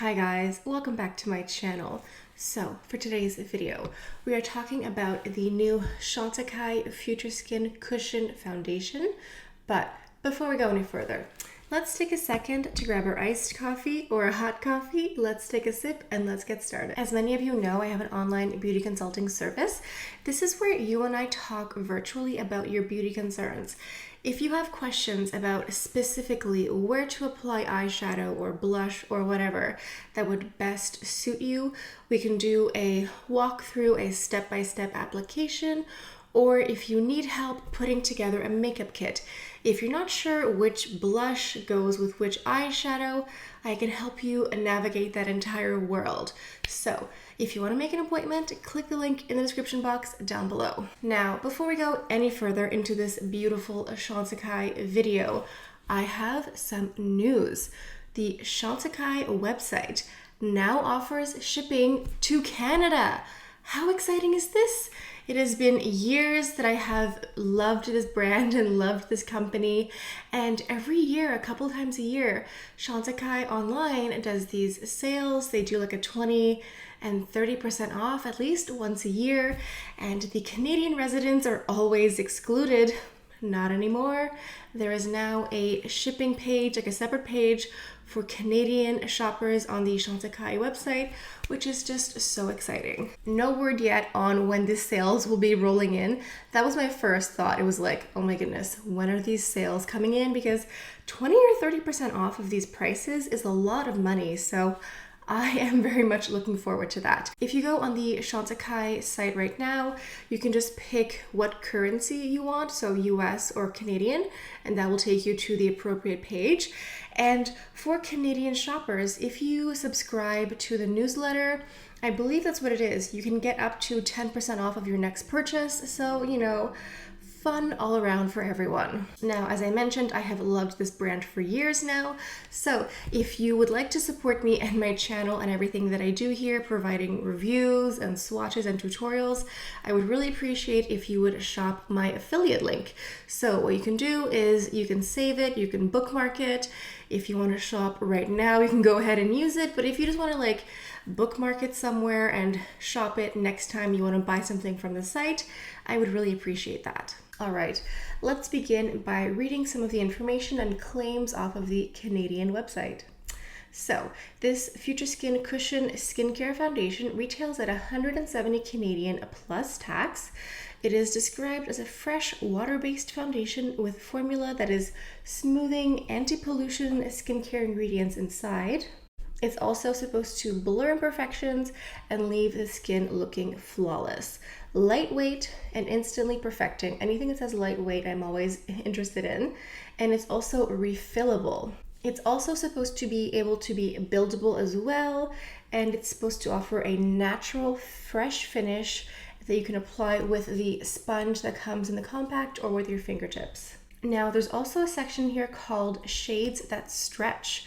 Hi guys, welcome back to my channel. So for today's video, we are talking about the new Chantecaille Future Skin Cushion Foundation. But before we go any further, let's take a second to grab our iced coffee or a hot coffee. Let's take a sip and let's get started. As many of you know, I have an online beauty consulting service. This is where you and I talk virtually about your beauty concerns. If you have questions about specifically where to apply eyeshadow or blush or whatever that would best suit you, we can do a walkthrough, a step-by-step application, or if you need help putting together a makeup kit. If you're not sure which blush goes with which eyeshadow, I can help you navigate that entire world. So if you want to make an appointment, click the link in the description box down below. Now, before we go any further into this beautiful Chantecaille video, I have some news. The Chantecaille website now offers shipping to Canada. How exciting is this? It has been years that I have loved this brand and loved this company, and every year, a couple times a year, Chantecaille online does these sales. They do like a 20 and 30% off at least once a year, and the Canadian residents are always excluded. Not anymore. There is now a shipping page, like a separate page for Canadian shoppers on the Chantecaille website, which is just so exciting. No word yet on when these sales will be rolling in. That was my first thought. It was like, oh my goodness, when are these sales coming in? Because 20 or 30% off of these prices is a lot of money. So I am very much looking forward to that. If you go on the Chantecaille site right now, you can just pick what currency you want, so US or Canadian, and that will take you to the appropriate page. And for Canadian shoppers, if you subscribe to the newsletter, I believe that's what it is, you can get up to 10% off of your next purchase. So, you know, fun all around for everyone. Now, as I mentioned, I have loved this brand for years now. So if you would like to support me and my channel and everything that I do here, providing reviews and swatches and tutorials, I would really appreciate if you would shop my affiliate link. So what you can do is you can save it, you can bookmark it. If you want to shop right now, you can go ahead and use it. But if you just want to like bookmark it somewhere and shop it next time you want to buy something from the site, I would really appreciate that. All right, let's begin by reading some of the information and claims off of the Canadian website. So this Future Skin Cushion Skincare Foundation retails at 170 Canadian plus tax. It is described as a fresh water-based foundation with formula that is smoothing anti-pollution skincare ingredients inside. It's also supposed to blur imperfections and leave the skin looking flawless. Lightweight and instantly perfecting. Anything that says lightweight, I'm always interested in. And it's also refillable. It's also supposed to be able to be buildable as well. And it's supposed to offer a natural, fresh finish that you can apply with the sponge that comes in the compact or with your fingertips. Now, there's also a section here called Shades That Stretch.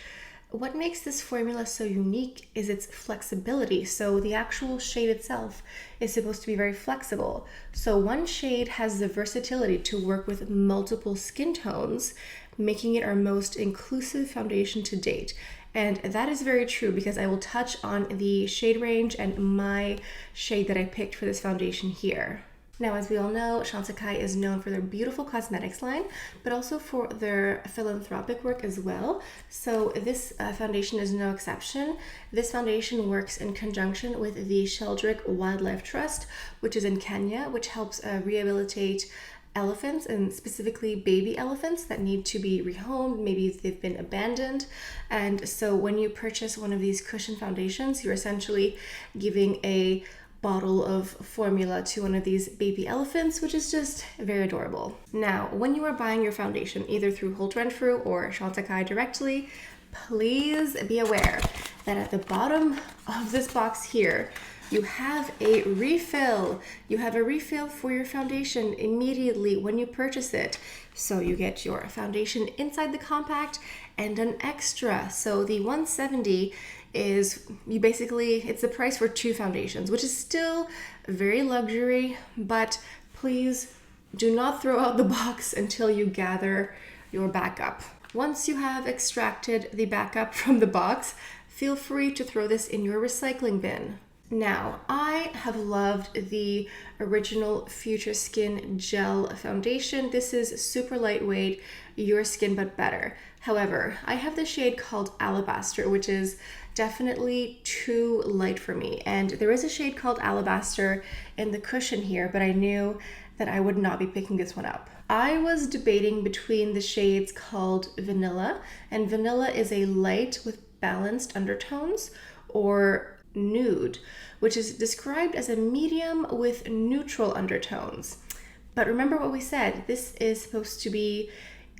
What makes this formula so unique is its flexibility. So the actual shade itself is supposed to be very flexible. So one shade has the versatility to work with multiple skin tones, making it our most inclusive foundation to date. And that is very true because I will touch on the shade range and my shade that I picked for this foundation here. Now, as we all know, Chantecaille is known for their beautiful cosmetics line, but also for their philanthropic work as well. So this foundation is no exception. This foundation works in conjunction with the Sheldrick Wildlife Trust, which is in Kenya, which helps rehabilitate elephants, and specifically baby elephants that need to be rehomed. Maybe they've been abandoned. And so when you purchase one of these cushion foundations, you're essentially giving a bottle of formula to one of these baby elephants, which is just very adorable. Now, when you are buying your foundation, either through Holt Renfrew or Chantecaille directly, please be aware that at the bottom of this box here, you have a refill. You have a refill for your foundation immediately when you purchase it. So you get your foundation inside the compact and an extra. So the 170 is it's the price for two foundations, which is still very luxury, but please do not throw out the box until you gather your backup. Once you have extracted the backup from the box, feel free to throw this in your recycling bin. Now, I have loved the original Future Skin Gel Foundation. This is super lightweight, your skin but better. However, I have the shade called Alabaster, which is definitely too light for me. And there is a shade called Alabaster in the cushion here, but I knew that I would not be picking this one up. I was debating between the shades called Vanilla, and Vanilla is a light with balanced undertones, or Nude, which is described as a medium with neutral undertones. But remember what we said, this is supposed to be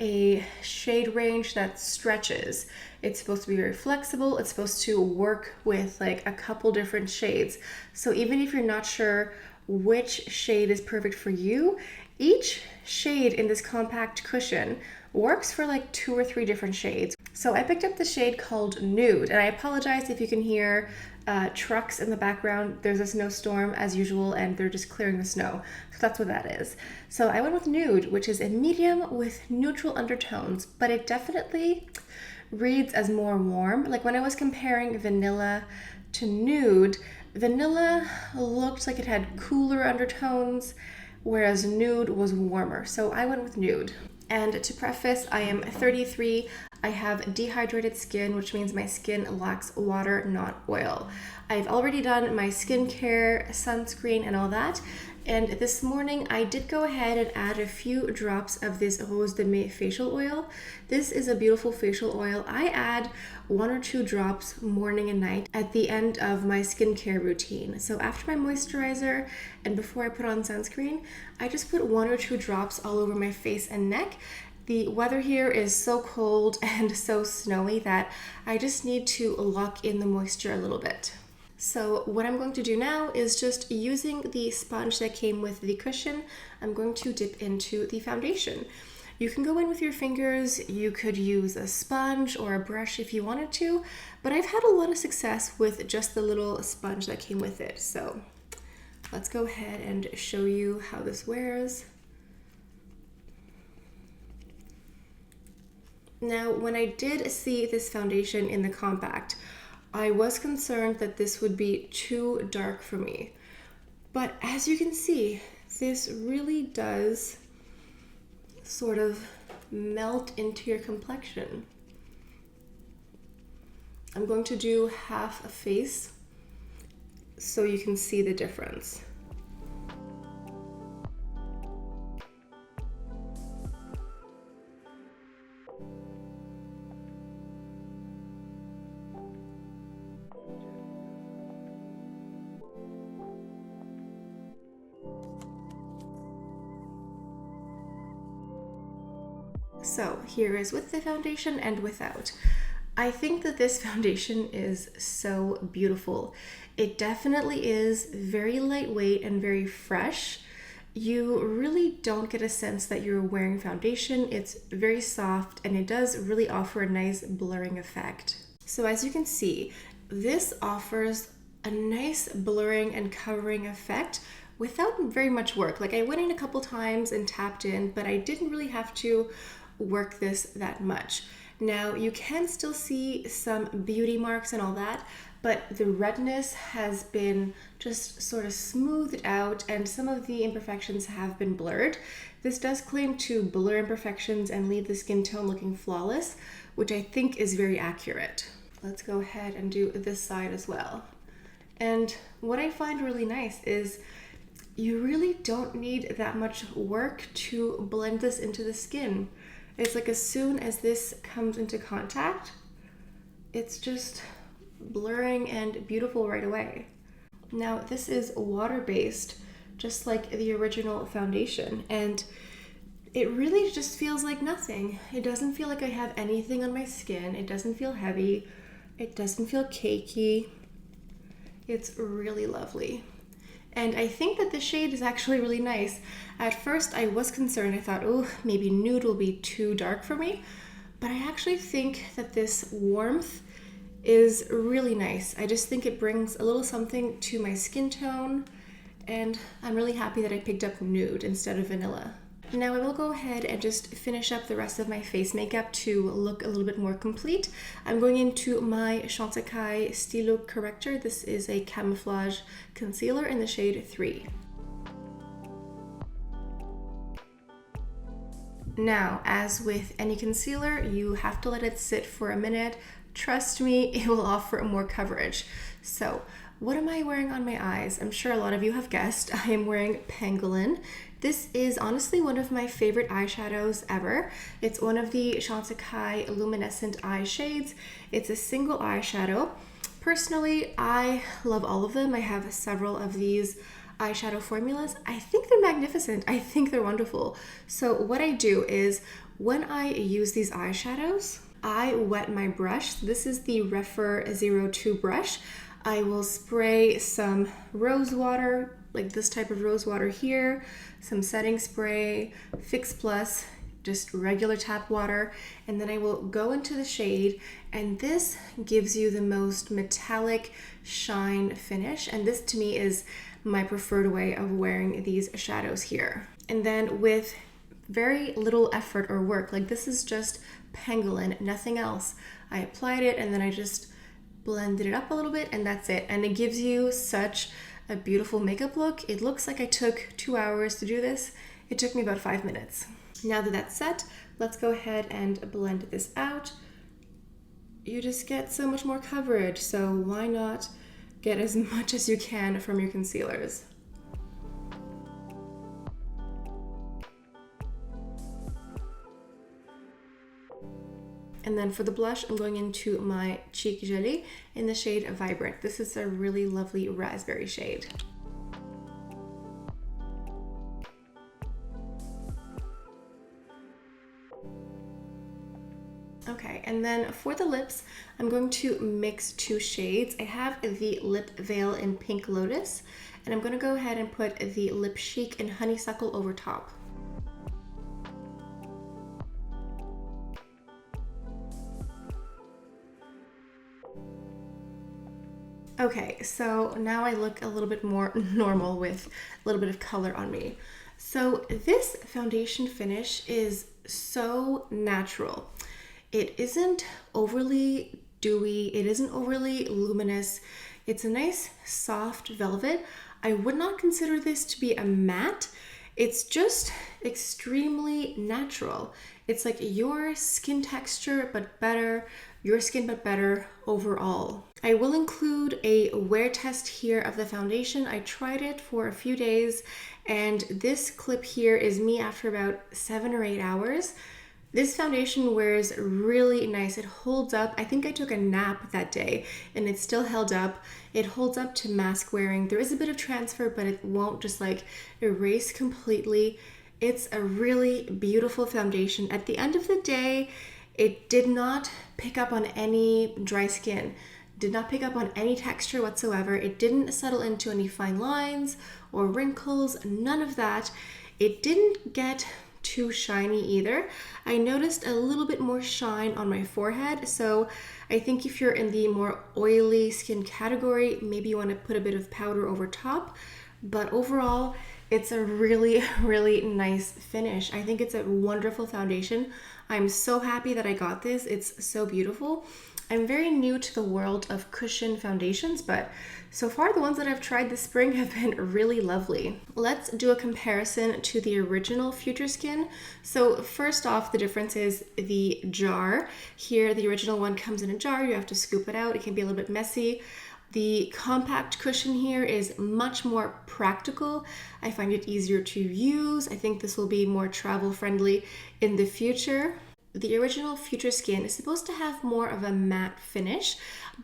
a shade range that stretches. It's supposed to be very flexible. It's supposed to work with like a couple different shades. So even if you're not sure which shade is perfect for you, each shade in this compact cushion works for like 2 or 3 different shades. So I picked up the shade called Nude, and I apologize if you can hear trucks in the background. There's a snowstorm as usual, and they're just clearing the snow. So that's what that is. So I went with Nude, which is a medium with neutral undertones, but it definitely reads as more warm. Like when I was comparing Vanilla to Nude, Vanilla looked like it had cooler undertones, whereas Nude was warmer. So I went with Nude. And to preface, I am 33. I have dehydrated skin, which means my skin lacks water, not oil. I've already done my skincare, sunscreen, and all that. And this morning I did go ahead and add a few drops of this Rose de Mai facial oil. This is a beautiful facial oil. I add 1 or 2 drops morning and night at the end of my skincare routine. So after my moisturizer and before I put on sunscreen, I just put 1 or 2 drops all over my face and neck. The weather here is so cold and so snowy that I just need to lock in the moisture a little bit. So what I'm going to do now is just using the sponge that came with the cushion, I'm going to dip into the foundation. You can go in with your fingers, you could use a sponge or a brush if you wanted to, but I've had a lot of success with just the little sponge that came with it. So let's go ahead and show you how this wears. Now, when I did see this foundation in the compact, I was concerned that this would be too dark for me. But as you can see, this really does sort of melt into your complexion. I'm going to do half a face so you can see the difference. So here is with the foundation and without. I think that this foundation is so beautiful. It definitely is very lightweight and very fresh. You really don't get a sense that you're wearing foundation. It's very soft and it does really offer a nice blurring effect. So as you can see, this offers a nice blurring and covering effect without very much work. Like I went in a couple times and tapped in, but I didn't really have to work this that much. Now you can still see some beauty marks and all that, but the redness has been just sort of smoothed out and some of the imperfections have been blurred. This does claim to blur imperfections and leave the skin tone looking flawless, which I think is very accurate. Let's go ahead and do this side as well. And what I find really nice is you really don't need that much work to blend this into the skin. It's like as soon as this comes into contact, it's just blurring and beautiful right away. Now this is water-based, just like the original foundation, and it really just feels like nothing. It doesn't feel like I have anything on my skin. It doesn't feel heavy. It doesn't feel cakey. It's really lovely. And I think that the shade is actually really nice. At first I was concerned. I thought, oh, maybe Nude will be too dark for me. But I actually think that this warmth is really nice. I just think it brings a little something to my skin tone. And I'm really happy that I picked up Nude instead of Vanilla. Now I will go ahead and just finish up the rest of my face makeup to look a little bit more complete. I'm going into my Chantecaille Stylo corrector. This is a Camouflage concealer in the shade 3. Now, as with any concealer, you have to let it sit for a minute. Trust me, it will offer more coverage. So, what am I wearing on my eyes? I'm sure a lot of you have guessed. I am wearing Pangolin. This is honestly one of my favorite eyeshadows ever. It's one of the Chantecaille Luminescent eye shades. It's a single eyeshadow. Personally, I love all of them. I have several of these eyeshadow formulas. I think they're magnificent. I think they're wonderful. So what I do is when I use these eyeshadows, I wet my brush. This is the Rephr 02 brush. I will spray some Rosewater, like this type of Rosewater here, some setting spray, Fix Plus, just regular tap water, and then I will go into the shade, and this gives you the most metallic shine finish, and this to me is my preferred way of wearing these shadows here. And then with very little effort or work, like this is just Pangolin, nothing else. I applied it and then I just blended it up a little bit, and that's it. And it gives you such a beautiful makeup look. It looks like I took 2 hours to do this. It took me about 5 minutes. Now that that's set, let's go ahead and blend this out. You just get so much more coverage, so why not get as much as you can from your concealers? And then for the blush, I'm going into my Chic Gelée in the shade Vibrant. This is a really lovely raspberry shade. Okay, and then for the lips, I'm going to mix 2 shades. I have the Lip Veil in Pink Lotus, and I'm going to go ahead and put the Lip Chic in Honeysuckle over top. Okay, so now I look a little bit more normal with a little bit of color on me. So this foundation finish is so natural. It isn't overly dewy, it isn't overly luminous. It's a nice soft velvet. I would not consider this to be a matte. It's just extremely natural. It's like your skin texture, but better, your skin, but better overall. I will include a wear test here of the foundation. I tried it for a few days, and this clip here is me after about 7 or 8 hours. This foundation wears really nice. It holds up. I think I took a nap that day and it still held up. It holds up to mask wearing. There is a bit of transfer, but it won't just like erase completely. It's a really beautiful foundation. At the end of the day, it did not pick up on any dry skin, did not pick up on any texture whatsoever. It didn't settle into any fine lines or wrinkles, none of that. It didn't get too shiny either. I noticed a little bit more shine on my forehead, so I think if you're in the more oily skin category, maybe you want to put a bit of powder over top, but overall it's a really, really nice finish. I think it's a wonderful foundation. I'm so happy that I got this. It's so beautiful. I'm very new to the world of cushion foundations, but so far the ones that I've tried this spring have been really lovely. Let's do a comparison to the original Future Skin. So first off, the difference is the jar. Here, the original one comes in a jar. You have to scoop it out. It can be a little bit messy. The compact cushion here is much more practical. I find it easier to use. I think this will be more travel friendly in the future. The original Future Skin is supposed to have more of a matte finish,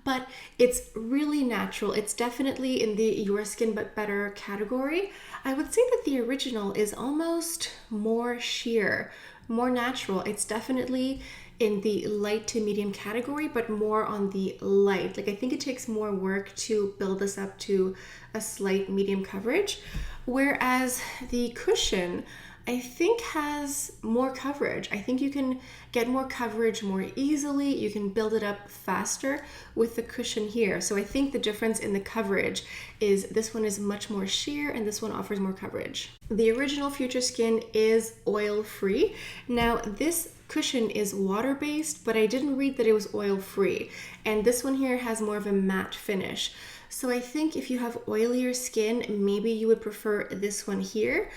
but it's really natural. It's definitely in the your skin but better category. I would say that the original is almost more sheer, more natural. It's definitely in the light to medium category, but more on the light. Like I think it takes more work to build this up to a slight medium coverage. Whereas the cushion, I think has more coverage. I think you can get more coverage more easily. You can build it up faster with the cushion here. So I think the difference in the coverage is this one is much more sheer and this one offers more coverage. The original Future Skin is oil-free. Now this cushion is water-based, but I didn't read that it was oil-free. And this one here has more of a matte finish. So I think if you have oilier skin, maybe you would prefer this one here.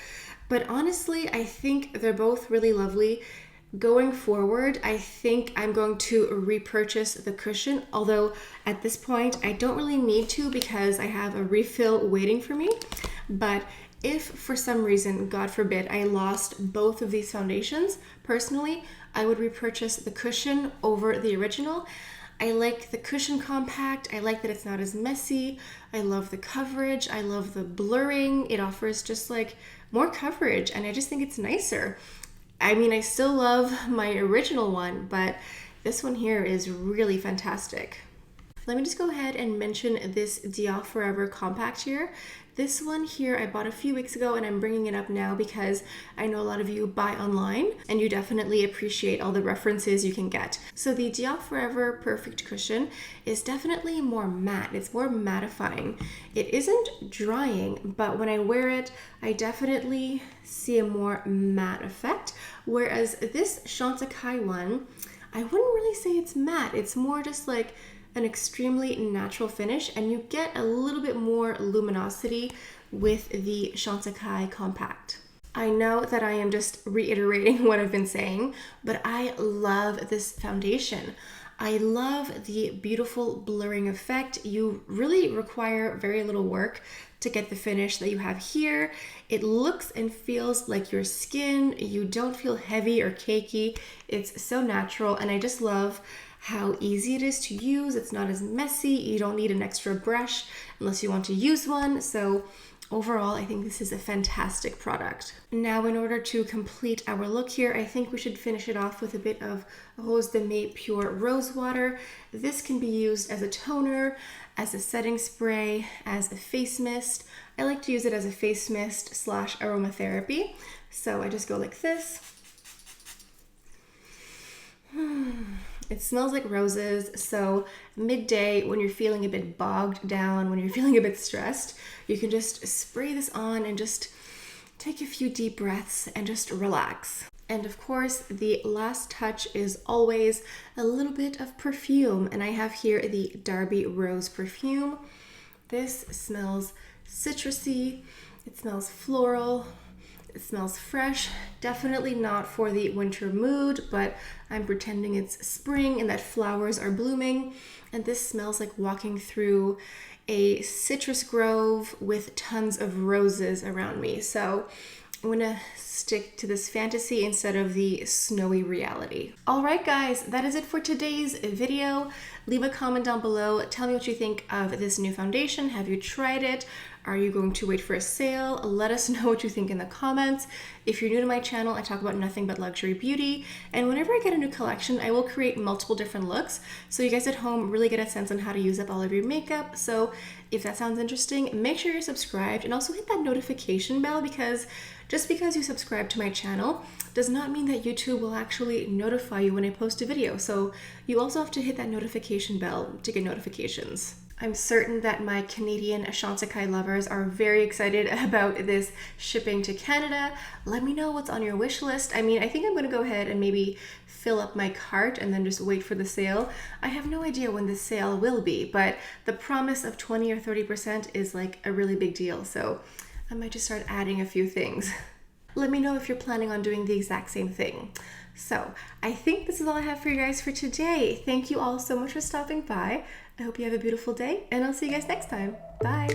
But honestly, I think they're both really lovely. Going forward, I think I'm going to repurchase the cushion, although at this point I don't really need to because I have a refill waiting for me. But if for some reason, God forbid, I lost both of these foundations, personally, I would repurchase the cushion over the original. I like the cushion compact. I like that it's not as messy. I love the coverage. I love the blurring. It offers just like more coverage and I just think it's nicer. I mean, I still love my original one, but this one here is really fantastic. Let me just go ahead and mention this Dior Forever compact here. This one here I bought a few weeks ago and I'm bringing it up now because I know a lot of you buy online and you definitely appreciate all the references you can get. So the Dior Forever Perfect Cushion is definitely more matte. It's more mattifying. It isn't drying, but when I wear it, I definitely see a more matte effect. Whereas this Chantecaille one, I wouldn't really say it's matte. It's more just like an extremely natural finish and you get a little bit more luminosity with the Chantecaille compact. I know that I am just reiterating what I've been saying, but I love this foundation. I love the beautiful blurring effect. You really require very little work to get the finish that you have here. It looks and feels like your skin. You don't feel heavy or cakey. It's so natural and I just love how easy it is to use. It's not as messy. You don't need an extra brush unless you want to use one. So overall, I think this is a fantastic product. Now, in order to complete our look here, I think we should finish it off with a bit of Rose de May Pure Rosewater. This can be used as a toner, as a setting spray, as a face mist. I like to use it as a face mist / aromatherapy. So I just go like this. It smells like roses, so midday when you're feeling a bit bogged down, when you're feeling a bit stressed, you can just spray this on and just take a few deep breaths and just relax. And of course, the last touch is always a little bit of perfume, and I have here the Derby Rose perfume. This smells citrusy, it smells floral. It smells fresh, definitely not for the winter mood, but I'm pretending it's spring and that flowers are blooming. And this smells like walking through a citrus grove with tons of roses around me. So I'm gonna stick to this fantasy instead of the snowy reality. All right, guys, that is it for today's video. Leave a comment down below. Tell me what you think of this new foundation. Have you tried it? Are you going to wait for a sale? Let us know what you think in the comments. If you're new to my channel, I talk about nothing but luxury beauty. And whenever I get a new collection, I will create multiple different looks. So you guys at home really get a sense on how to use up all of your makeup. So if that sounds interesting, make sure you're subscribed and also hit that notification bell because just because you subscribe to my channel does not mean that YouTube will actually notify you when I post a video. So you also have to hit that notification bell to get notifications. I'm certain that my Canadian Chantecaille lovers are very excited about this shipping to Canada. Let me know what's on your wish list. I mean, I think I'm going to go ahead and maybe fill up my cart and then just wait for the sale. I have no idea when the sale will be, but the promise of 20 or 30% is like a really big deal. So I might just start adding a few things. Let me know if you're planning on doing the exact same thing. So I think this is all I have for you guys for today. Thank you all so much for stopping by. I hope you have a beautiful day and I'll see you guys next time. Bye.